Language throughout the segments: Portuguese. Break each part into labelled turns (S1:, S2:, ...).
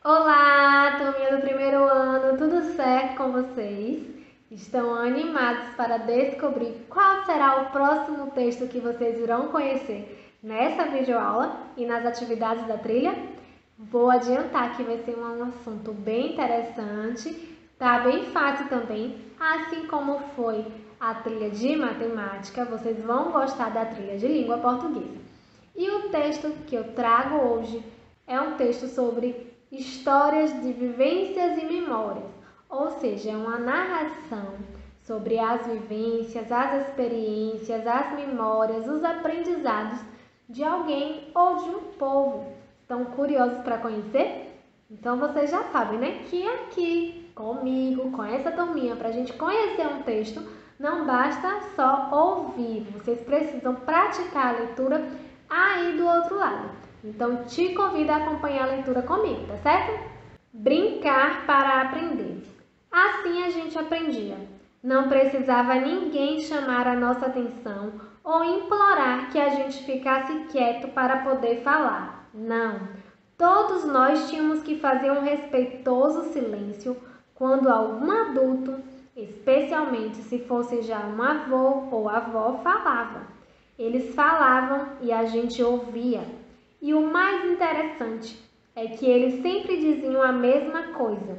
S1: Olá, turminha do primeiro ano, tudo certo com vocês? Estão animados para descobrir qual será o próximo texto que vocês irão conhecer nessa videoaula e nas atividades da trilha? Vou adiantar que vai ser um assunto bem interessante, tá bem fácil também, assim como foi a trilha de matemática, vocês vão gostar da trilha de língua portuguesa. E o texto que eu trago hoje é um texto sobre histórias de vivências e memórias, ou seja, é uma narração sobre as vivências, as experiências, as memórias, os aprendizados de alguém ou de um povo. Estão curiosos para conhecer? Então vocês já sabem, né? Que aqui comigo, com essa turminha, para a gente conhecer um texto, não basta só ouvir, vocês precisam praticar a leitura aí do outro lado. Então, te convido a acompanhar a leitura comigo, tá certo? Brincar para aprender. Assim a gente aprendia. Não precisava ninguém chamar a nossa atenção ou implorar que a gente ficasse quieto para poder falar. Não. Todos nós tínhamos que fazer um respeitoso silêncio quando algum adulto, especialmente se fosse já um avô ou avó, falava. Eles falavam e a gente ouvia. E o mais interessante é que eles sempre diziam a mesma coisa.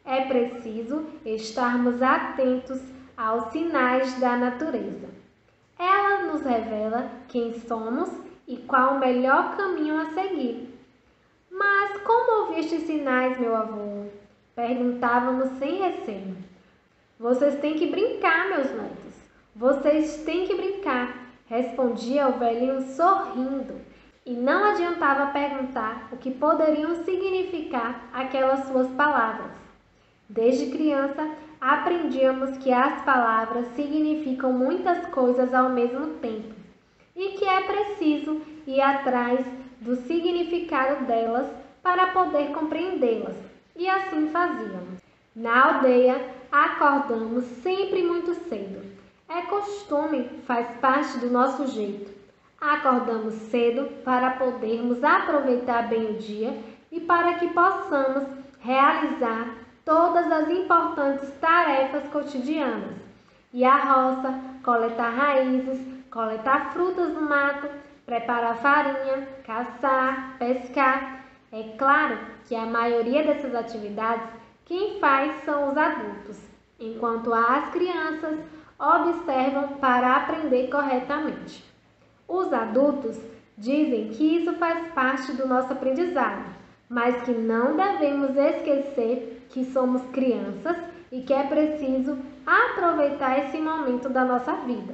S1: É preciso estarmos atentos aos sinais da natureza. Ela nos revela quem somos e qual o melhor caminho a seguir. Mas como ouvir estes sinais, meu avô? Perguntávamos sem receio. Vocês têm que brincar, meus netos. Vocês têm que brincar, respondia o velhinho sorrindo. E não adiantava perguntar o que poderiam significar aquelas suas palavras. Desde criança, aprendíamos que as palavras significam muitas coisas ao mesmo tempo e que é preciso ir atrás do significado delas para poder compreendê-las. E assim fazíamos. Na aldeia, acordamos sempre muito cedo. É costume, faz parte do nosso jeito. Acordamos cedo para podermos aproveitar bem o dia e para que possamos realizar todas as importantes tarefas cotidianas. Ir à roça, coletar raízes, coletar frutas do mato, preparar farinha, caçar, pescar. É claro que a maioria dessas atividades quem faz são os adultos, enquanto as crianças observam para aprender corretamente. Os adultos dizem que isso faz parte do nosso aprendizado, mas que não devemos esquecer que somos crianças e que é preciso aproveitar esse momento da nossa vida.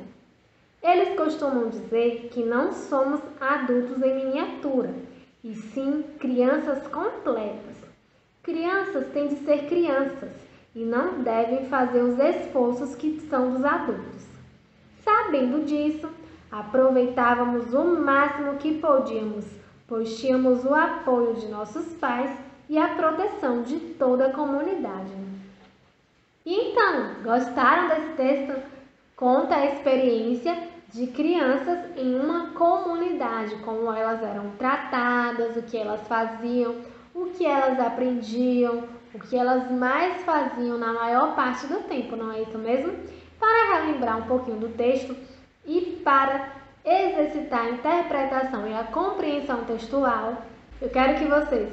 S1: Eles costumam dizer que não somos adultos em miniatura, e sim crianças completas. Crianças têm de ser crianças e não devem fazer os esforços que são dos adultos. Sabendo disso, aproveitávamos o máximo que podíamos, pois tínhamos o apoio de nossos pais e a proteção de toda a comunidade. E então, gostaram desse texto? Conta a experiência de crianças em uma comunidade, como elas eram tratadas, o que elas faziam, o que elas aprendiam, o que elas mais faziam na maior parte do tempo, não é isso mesmo? Para relembrar um pouquinho do texto, e para exercitar a interpretação e a compreensão textual, eu quero que vocês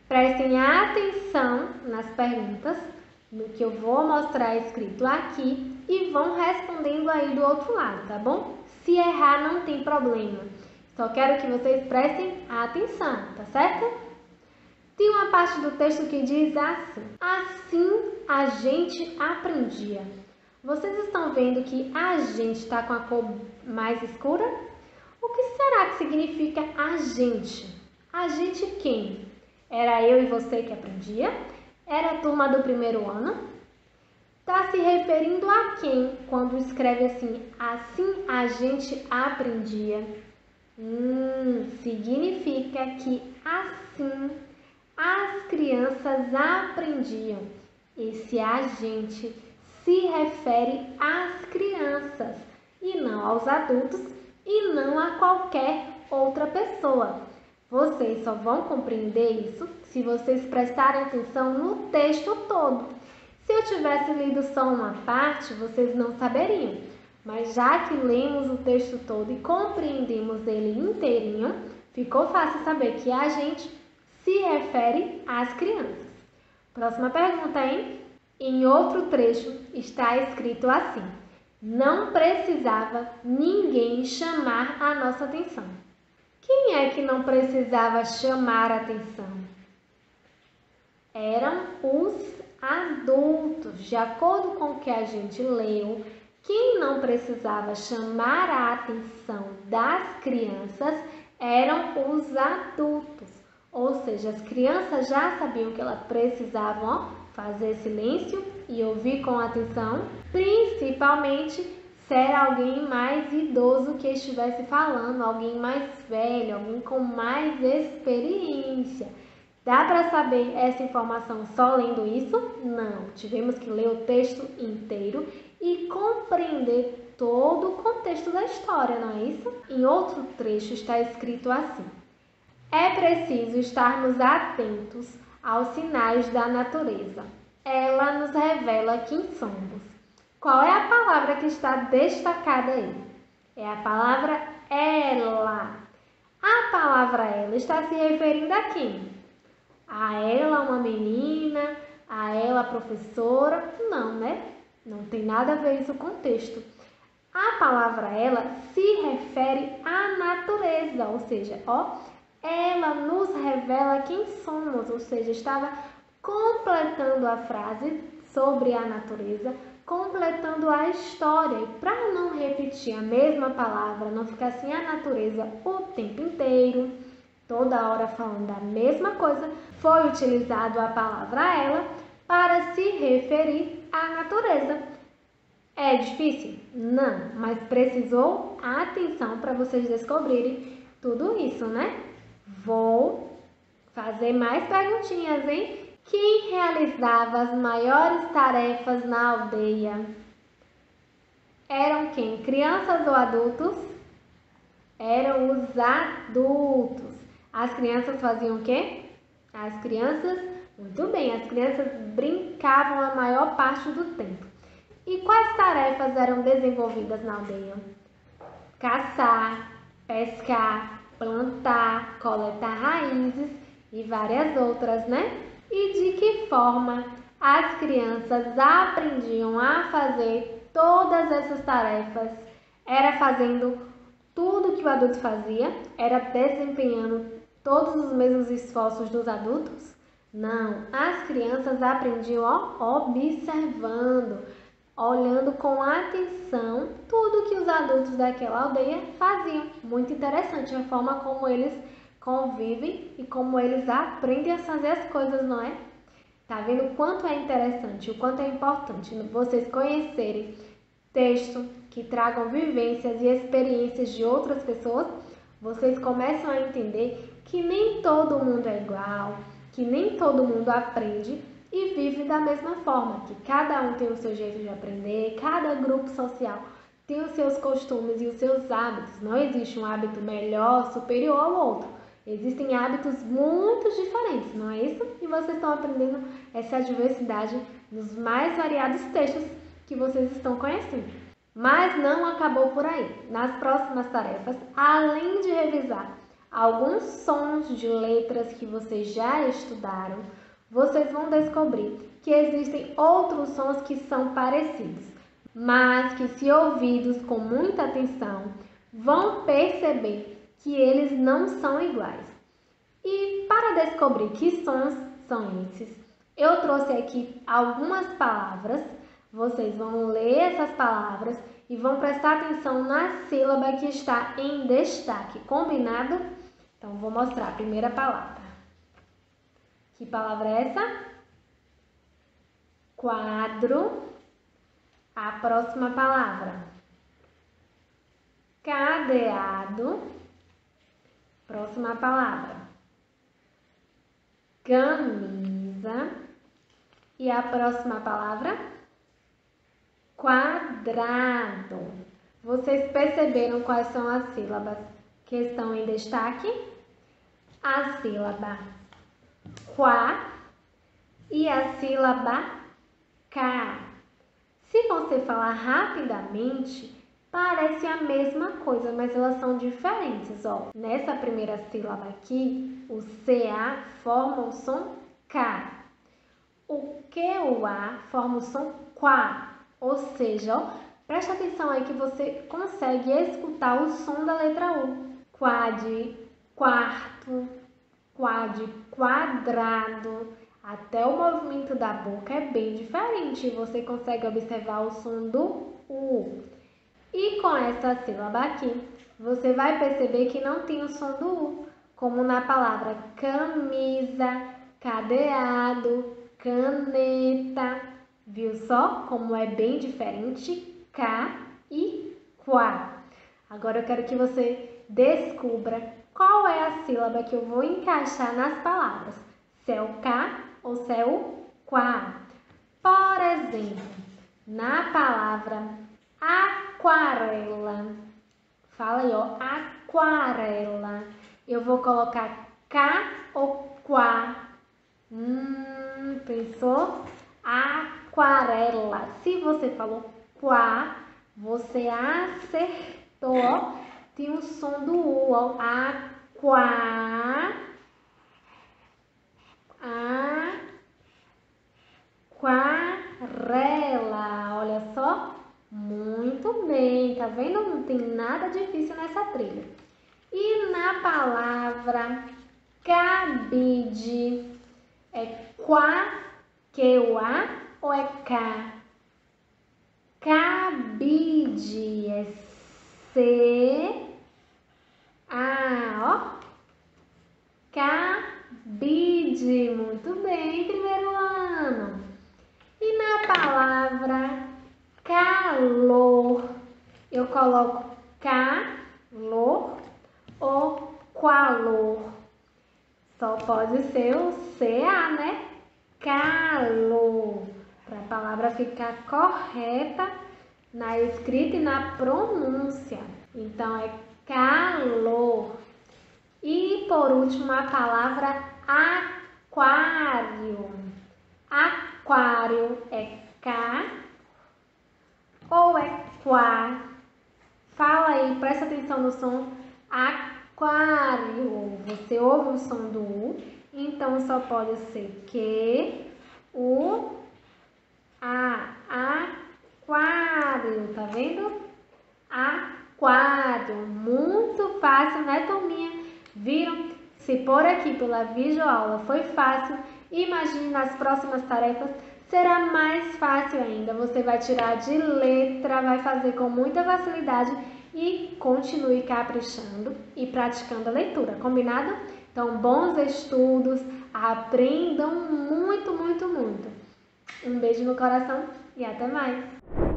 S1: prestem atenção nas perguntas, no que eu vou mostrar escrito aqui e vão respondendo aí do outro lado, tá bom? Se errar, não tem problema. Só quero que vocês prestem atenção, tá certo? Tem uma parte do texto que diz assim: assim a gente aprendia. Vocês estão vendo que a gente está com a cor mais escura? O que será que significa a gente? A gente quem? Era eu e você que aprendia? Era a turma do primeiro ano? Está se referindo a quem quando escreve assim a gente aprendia? Significa que assim as crianças aprendiam. Esse a gente se refere às crianças e não aos adultos e não a qualquer outra pessoa. Vocês só vão compreender isso se vocês prestarem atenção no texto todo. Se eu tivesse lido só uma parte, vocês não saberiam. Mas já que lemos o texto todo e compreendemos ele inteirinho, ficou fácil saber que a gente se refere às crianças. Próxima pergunta, hein? Em outro trecho está escrito assim: não precisava ninguém chamar a nossa atenção. Quem é que não precisava chamar a atenção? Eram os adultos. De acordo com o que a gente leu, quem não precisava chamar a atenção das crianças eram os adultos. Ou seja, as crianças já sabiam que elas precisavam fazer silêncio e ouvir com atenção, principalmente se era alguém mais idoso que estivesse falando, alguém mais velho, alguém com mais experiência. Dá para saber essa informação só lendo isso? Não, tivemos que ler o texto inteiro e compreender todo o contexto da história, não é isso? Em outro trecho está escrito assim: é preciso estarmos atentos aos sinais da natureza. Ela nos revela quem somos. Qual é a palavra que está destacada aí? É a palavra ela. A palavra ela está se referindo a quem? A ela, uma menina? A ela, professora? Não, né? Não tem nada a ver isso com o texto. A palavra ela se refere à natureza, ou seja, ela nos revela quem somos, ou seja, estava completando a frase sobre a natureza, completando a história. E para não repetir a mesma palavra, não ficar assim a natureza o tempo inteiro, toda hora falando da mesma coisa, foi utilizado a palavra ela para se referir à natureza. É difícil? Não, mas precisou atenção para vocês descobrirem tudo isso, né? Vou fazer mais perguntinhas, hein? Quem realizava as maiores tarefas na aldeia? Eram quem? Crianças ou adultos? Eram os adultos. As crianças faziam o quê? As crianças, muito bem, as crianças brincavam a maior parte do tempo. E quais tarefas eram desenvolvidas na aldeia? Caçar, pescar, plantar, coletar raízes e várias outras, né? E de que forma as crianças aprendiam a fazer todas essas tarefas? Era fazendo tudo que o adulto fazia? Era desempenhando todos os mesmos esforços dos adultos? Não, as crianças aprendiam observando, olhando com atenção tudo que os adultos daquela aldeia faziam. Muito interessante a forma como eles convivem e como eles aprendem a fazer as coisas, não é? Tá vendo o quanto é interessante, o quanto é importante vocês conhecerem textos que tragam vivências e experiências de outras pessoas? Vocês começam a entender que nem todo mundo é igual, que nem todo mundo aprende e vive da mesma forma, que cada um tem o seu jeito de aprender, cada grupo social tem os seus costumes e os seus hábitos. Não existe um hábito melhor, superior ao outro. Existem hábitos muito diferentes, não é isso? E vocês estão aprendendo essa diversidade nos mais variados textos que vocês estão conhecendo. Mas não acabou por aí. Nas próximas tarefas, além de revisar alguns sons de letras que vocês já estudaram, vocês vão descobrir que existem outros sons que são parecidos, mas que, se ouvidos com muita atenção, vão perceber que eles não são iguais. E para descobrir que sons são esses, eu trouxe aqui algumas palavras. Vocês vão ler essas palavras e vão prestar atenção na sílaba que está em destaque, combinado? Então, vou mostrar a primeira palavra. Que palavra é essa? Quadro. A próxima palavra. Cadeado. Próxima palavra. Camisa. E a próxima palavra? Quadrado. Vocês perceberam quais são as sílabas que estão em destaque? a sílaba quá e a sílaba cá. Se você falar rapidamente, parece a mesma coisa, mas elas são diferentes, ó. Nessa primeira sílaba aqui, o CA forma o som K. O QA forma o som quá. Ou seja, ó, preste atenção aí que você consegue escutar o som da letra U. Quá de quarto, quá de quadrado. Até o movimento da boca é bem diferente. Você consegue observar o som do U. E com essa sílaba aqui, você vai perceber que não tem o som do U, como na palavra camisa, cadeado, caneta. Viu só como é bem diferente K e quá? Agora eu quero que você descubra qual é a sílaba que eu vou encaixar nas palavras. Se é o K ou se é o quá. Por exemplo, na palavra aquarela. Fala aí, ó, aquarela. Eu vou colocar K ou quá? Pensou? Aquarela. Se você falou quá, você acertou, ó. Tem o som do U, ó. Aquá. Aquarela. Olha só. Muito bem. Tá vendo? Não tem nada difícil nessa trilha. E na palavra cabide, é quá, QA ou é K? Cabide é C-A, ó. Cabide, muito bem, primeiro ano. E na palavra calor, eu coloco calor ou qualor? Só pode ser o CA, né? Calor. Para a palavra ficar correta na escrita e na pronúncia. Então, é calor. E, por último, a palavra aquário. Aquário é K ou é quá? Fala aí, presta atenção no som aquário. Você ouve o som do U, então só pode ser Q, U, A. Aquário, tá vendo? Aquário. Muito fácil, né, turminha? Viram? Se por aqui pela videoaula foi fácil, imagine nas próximas tarefas será mais fácil ainda. Você vai tirar de letra, vai fazer com muita facilidade e continue caprichando e praticando a leitura, combinado? Então, bons estudos, aprendam muito, muito, muito. Um beijo no coração e até mais!